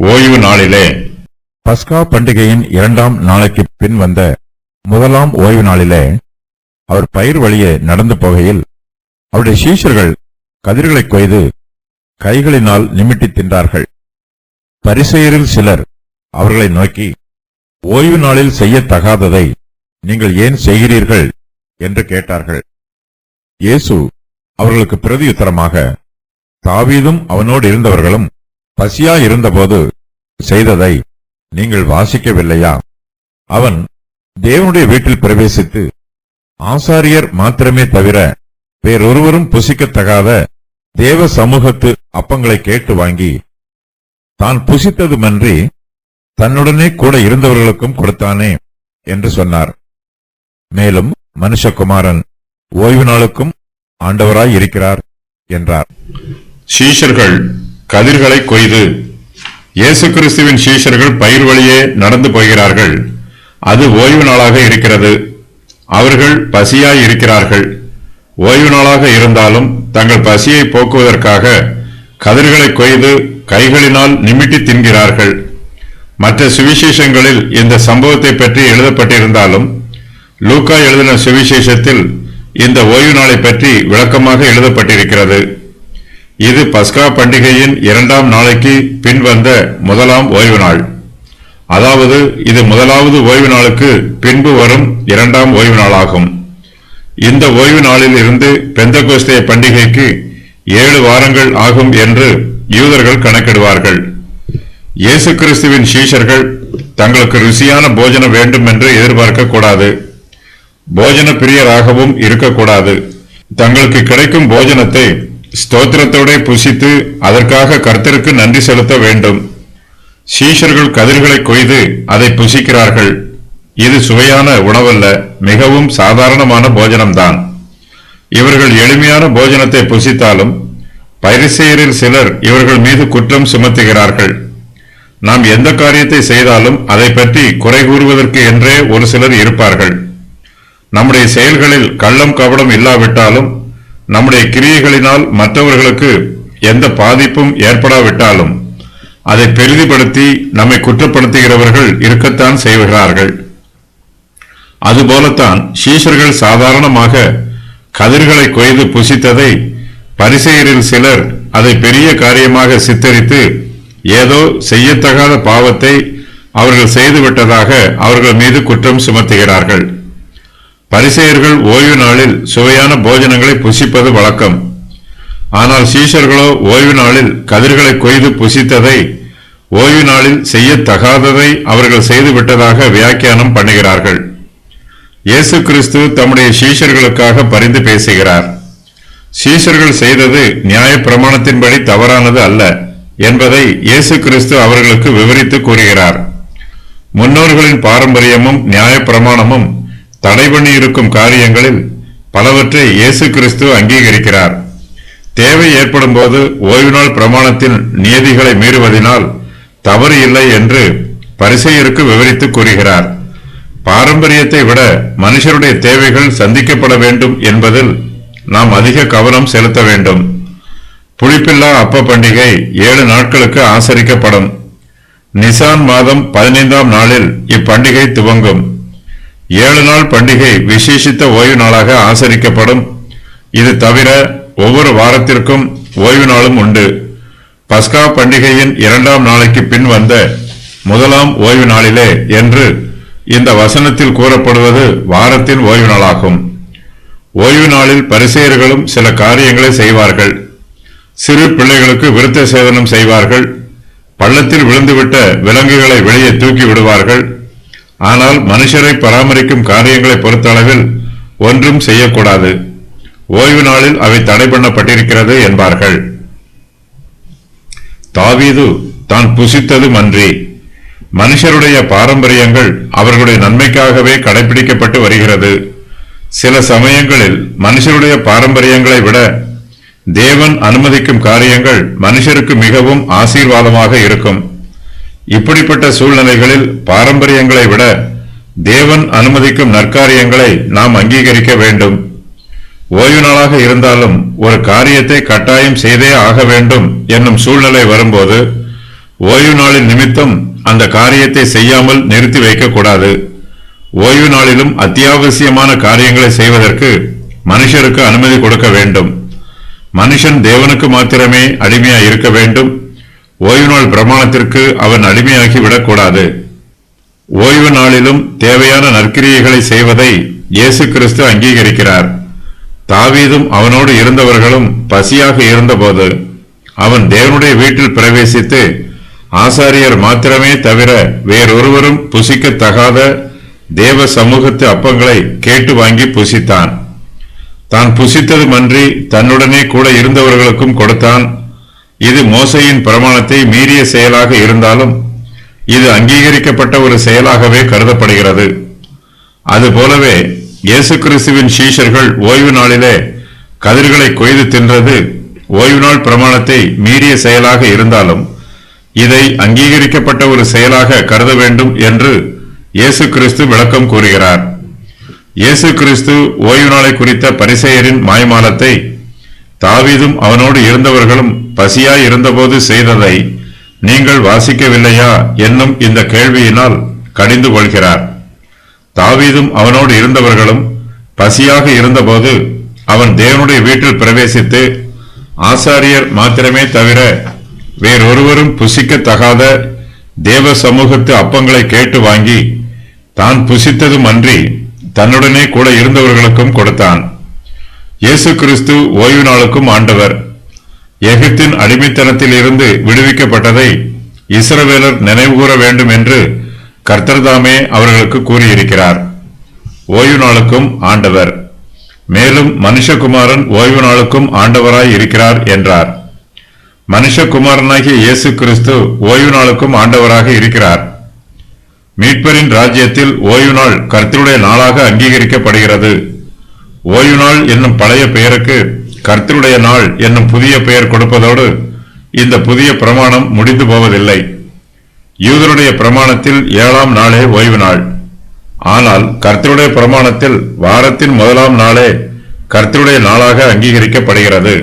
ஓய்வு நாளிலே. பஸ்கா பண்டிகையின் 2ஆம் நாளைக்கு பின் வந்த முதலாம் ஓய்வு நாளிலே அவர் பயிர் வழியே நடந்து போகையில் அவருடைய சீஷர்கள் கதிர்களை கொய்து கைகளினால் நிமிட்டி தின்றார்கள். பரிசேயரில் சிலர் அவர்களை நோக்கி, ஓய்வு நாளில் செய்யத்தகாததை நீங்கள் ஏன் செய்கிறீர்கள் என்று கேட்டார்கள். இயேசு அவர்களுக்கு பிரதியுத்தரமாக, தாவீதும் அவனோடு இருந்தவர்களும் பசியாயிருந்தபோது செய்ததை நீங்கள் வாசிக்கவில்லையா? அவன் தேவனுடைய வீட்டில் பிரவேசித்து ஆசாரியர் மாத்திரமே தவிர வேறொருவரும் புசிக்கத்தகாத தேவ சமூகத்து அப்பங்களை கேட்டு வாங்கி தான் புசித்ததுமன்றி தன்னுடனே கூட இருந்தவர்களுக்கும் கொடுத்தானே என்று சொன்னார். மேலும் மனுஷகுமாரன் ஓய்வு நாளுக்கும் ஆண்டவராய் இருக்கிறார் என்றார். சீஷர்கள் கதிர்களை கொய்து. இயேசு கிறிஸ்துவின் சீஷர்கள் பயிர் வழியே நடந்து போகிறார்கள். அது ஓய்வு நாளாக இருக்கிறது. அவர்கள் பசியாய் இருக்கிறார்கள். ஓய்வு நாளாக இருந்தாலும் தங்கள் பசியை போக்குவதற்காக கதிர்களை கொய்து கைகளினால் நிமிட்டி தின்கிறார்கள். மற்ற சுவிசேஷங்களில் இந்த சம்பவத்தை பற்றி எழுதப்பட்டிருந்தாலும் லூக்கா எழுதின சுவிசேஷத்தில் இந்த ஓய்வு நாளை பற்றி விளக்கமாக எழுதப்பட்டிருக்கிறது. இது பஸ்கா பண்டிகையின் 2ஆம் நாளைக்கு பின் வந்த முதலாம் ஓய்வு நாள். அதாவது இது முதலாவது ஓய்வு நாளுக்கு பின்பு வரும் 2ஆம் ஓய்வு நாளாகும். இந்த ஓய்வு நாளில் இருந்து பெந்தகோஸ்தே பண்டிகைக்கு 7 வாரங்கள் ஆகும் என்று யூதர்கள் கணக்கிடுவார்கள். இயேசு கிறிஸ்துவின் சீஷர்கள் தங்களுக்கு ருசியான போஜனம் வேண்டும் என்று எதிர்பார்க்க கூடாது. போஜன பிரியராகவும் இருக்கக்கூடாது. தங்களுக்கு கிடைக்கும் போஜனத்தை ஸ்தோத்திரத்தோட புசித்து அதற்காக கர்த்தருக்கு நன்றி செலுத்த வேண்டும். சீஷர்கள் கதிர்களை கொய்து அதை புசிக்கிறார்கள். இது சுவையான உணவல்ல, மிகவும் சாதாரணமான போஜனம்தான். இவர்கள் எளிமையான போஜனத்தை புசித்தாலும் பரிசேயரில் சிலர் இவர்கள் மீது குற்றம் சுமத்துகிறார்கள். நாம் எந்த காரியத்தை செய்தாலும் அதை பற்றி குறை கூறுவதற்கு என்றே ஒரு சிலர் இருப்பார்கள். நம்முடைய செயல்களில் கள்ளம் கபடம் இல்லாவிட்டாலும் நம்முடைய கிரியைகளினால் மற்றவர்களுக்கு எந்த பாதிப்பும் ஏற்படாவிட்டாலும் அதை பெரிதிப்படுத்தி நம்மை குற்றப்படுத்துகிறவர்கள் இருக்கத்தான் செய்கிறார்கள். அதுபோலத்தான் சீஷர்கள் சாதாரணமாக கதிர்களை கொய்து புசித்ததை பரிசேயரில் சிலர் அதை பெரிய காரியமாக சித்தரித்து ஏதோ செய்யத்தகாத பாவத்தை அவர்கள் செய்துவிட்டதாக அவர்கள் மீது குற்றம் சுமத்துகிறார்கள். பரிசேயர்கள் ஓய்வு நாளில் சுவையான போஜனங்களை புசிப்பது வழக்கம். ஆனால் சீஷர்களோ ஓய்வு நாளில் கதிர்களை கொய்து புசித்ததை ஓய்வு நாளில் செய்யத்தகாததை அவர்கள் செய்துவிட்டதாக வியாக்கியானம் பண்ணுகிறார்கள். இயேசு கிறிஸ்து தம்முடைய சீஷர்களுக்காக பரிந்து பேசுகிறார். சீஷர்கள் செய்தது நியாய பிரமாணத்தின்படி தவறானது அல்ல என்பதை இயேசு கிறிஸ்து அவர்களுக்கு விவரித்து கூறுகிறார். முன்னோர்களின் பாரம்பரியமும் நியாய பிரமாணமும் தடை பண்ணி இருக்கும் காரியங்களில் பலவற்றை இயேசு கிறிஸ்து அங்கீகரிக்கிறார். தேவை ஏற்படும் போது ஓய்வு நாள் பிரமாணத்தின் நியதிகளை மீறுவதனால் தவறு இல்லை என்று பரிசேயருக்கு விவரித்து கூறுகிறார். பாரம்பரியத்தை விட மனுஷருடைய தேவைகள் சந்திக்கப்பட வேண்டும் என்பதில் நாம் அதிக கவனம் செலுத்த வேண்டும். புளிப்பில்லா அப்ப பண்டிகை 7 நாட்களுக்கு ஆசரிக்கப்படும். நிசான் மாதம் 15ஆம் நாளில் இப்பண்டிகை துவங்கும். 7 நாள் பண்டிகை விசேஷித்த ஓய்வு நாளாக ஆசரிக்கப்படும். இது தவிர ஒவ்வொரு வாரத்திற்கும் ஓய்வு நாளும் உண்டு. பஸ்கா பண்டிகையின் 2ஆம் நாளைக்கு பின் வந்த முதலாம் ஓய்வு நாளிலே என்று இந்த வசனத்தில் கூறப்படுவது வாரத்தின் ஓய்வு நாளாகும். ஓய்வு நாளில் பரிசேயர்களும் சில காரியங்களை செய்வார்கள். சிறு பிள்ளைகளுக்கு விருத்த சேதனம் செய்வார்கள். பள்ளத்தில் விழுந்துவிட்ட விலங்குகளை வெளியே தூக்கி விடுவார்கள். ஆனால் மனுஷரை பராமரிக்கும் காரியங்களை பொறுத்தளவில் ஒன்றும் செய்யக்கூடாது. ஓய்வு நாளில் அவை தடை பண்ணப்பட்டிருக்கிறது என்பார்கள். தாவீது தான் புசித்ததும் அன்றி. மனுஷருடைய பாரம்பரியங்கள் அவர்களுடைய நன்மைக்காகவே கடைபிடிக்கப்பட்டு வருகிறது. சில சமயங்களில் மனுஷருடைய பாரம்பரியங்களை விட தேவன் அனுமதிக்கும் காரியங்கள் மனுஷருக்கு மிகவும் ஆசீர்வாதமாக இருக்கும். இப்படிப்பட்ட சூழ்நிலைகளில் பாரம்பரியங்களை விட தேவன் அனுமதிக்கும் நற்காரியங்களை நாம் அங்கீகரிக்க வேண்டும். ஓய்வு நாளாக இருந்தாலும் ஒரு காரியத்தை கட்டாயம் செய்தே ஆக வேண்டும் என்னும் சூழ்நிலை வரும்போது ஓய்வு நாளின் நிமித்தம் அந்த காரியத்தை செய்யாமல் நிறுத்தி வைக்கக்கூடாது. ஓய்வு நாளிலும் அத்தியாவசியமான காரியங்களை செய்வதற்கு மனுஷருக்கு அனுமதி கொடுக்க வேண்டும். மனுஷன் தேவனுக்கு மாத்திரமே அடிமையாய் இருக்க வேண்டும். ஓய்வு நாள் பிரமாணத்திற்கு அவன் அடிமையாகி விடக்கூடாது. ஓய்வு நாளிலும் தேவையான நற்கிரியைகளை செய்வதை இயேசு கிறிஸ்து அங்கீகரிக்கிறார். தாவீதும் அவனோடு இருந்தவர்களும் பசியாக இருந்தபோது அவன் தேவனுடைய வீட்டில் பிரவேசித்து ஆசாரியர் மாத்திரமே தவிர வேறொருவரும் புசிக்கத்தகாத தேவ சமூகத்து அப்பங்களை கேட்டு வாங்கி புசித்தான். தான் புசித்ததுமன்றி தன்னுடனே கூட இருந்தவர்களுக்கும் கொடுத்தான். இது மோசேயின் பிரமாணத்தை மீறிய செயலாக இருந்தாலும் இது அங்கீகரிக்கப்பட்ட ஒரு செயலாகவே கருதப்படுகிறது. அதுபோலவே இயேசு கிறிஸ்துவின் சீஷர்கள் ஓய்வு நாளிலே கதிர்களை கொய்து தின்றது ஓய்வு நாள் பிரமாணத்தை மீறிய செயலாக இருந்தாலும் இதை அங்கீகரிக்கப்பட்ட ஒரு செயலாக கருத வேண்டும் என்று இயேசு கிறிஸ்து விளக்கம் கூறுகிறார். இயேசு கிறிஸ்து ஓய்வு நாளை குறித்த பரிசேயரின் மாய்மாலத்தை தாவீதும் அவனோடு இருந்தவர்களும் பசியாய் இருந்தபோது செய்ததை நீங்கள் வாசிக்கவில்லையா என்னும் இந்த கேள்வியினால் கடிந்து கொள்கிறார். தாவீதும் அவனோடு இருந்தவர்களும் பசியாக இருந்தபோது அவன் தேவனுடைய வீட்டில் பிரவேசித்து ஆசாரியர் மாத்திரமே தவிர வேறொருவரும் புசிக்கத்தகாத தேவ சமூகத்து அப்பங்களை கேட்டு வாங்கி தான் புசித்ததும் அன்றி தன்னுடனே கூட இருந்தவர்களுக்கும் கொடுத்தான். இயேசு கிறிஸ்து ஓய்வு நாளுக்கும் ஆண்டவர். எகிப்தின் அடிமைத்தனத்தில் இருந்து விடுவிக்கப்பட்டதை இஸ்ரவேலர் நினைவுகூர வேண்டும் என்று கர்த்தர்தாமே அவர்களுக்கு கூறியிருக்கிறார். ஓய்வு நாளுக்கும் ஆண்டவர். மேலும் மனுஷகுமாரன் ஓய்வு நாளுக்கும் ஆண்டவராய் இருக்கிறார் என்றார். மனுஷகுமாரனாகிய இயேசு கிறிஸ்து ஓய்வு நாளுக்கும் ஆண்டவராக இருக்கிறார். மீட்பரின் ராஜ்யத்தில் ஓய்வு நாள் கர்த்தருடைய நாளாக அங்கீகரிக்கப்படுகிறது. ஓய்வு நாள் என்னும் பழைய பெயருக்கு கர்த்தருடைய நாள் என்னும் புதிய பெயர் கொடுப்பதோடு இந்த புதிய பிரமாணம் முடிந்து போவதில்லை. யூதருடைய பிரமாணத்தில் 7ஆம் நாளே ஓய்வு நாள். ஆனால் கர்த்தருடைய பிரமாணத்தில் வாரத்தின் முதலாம் நாளே கர்த்தருடைய நாளாக அங்கீகரிக்கப்படுகிறது.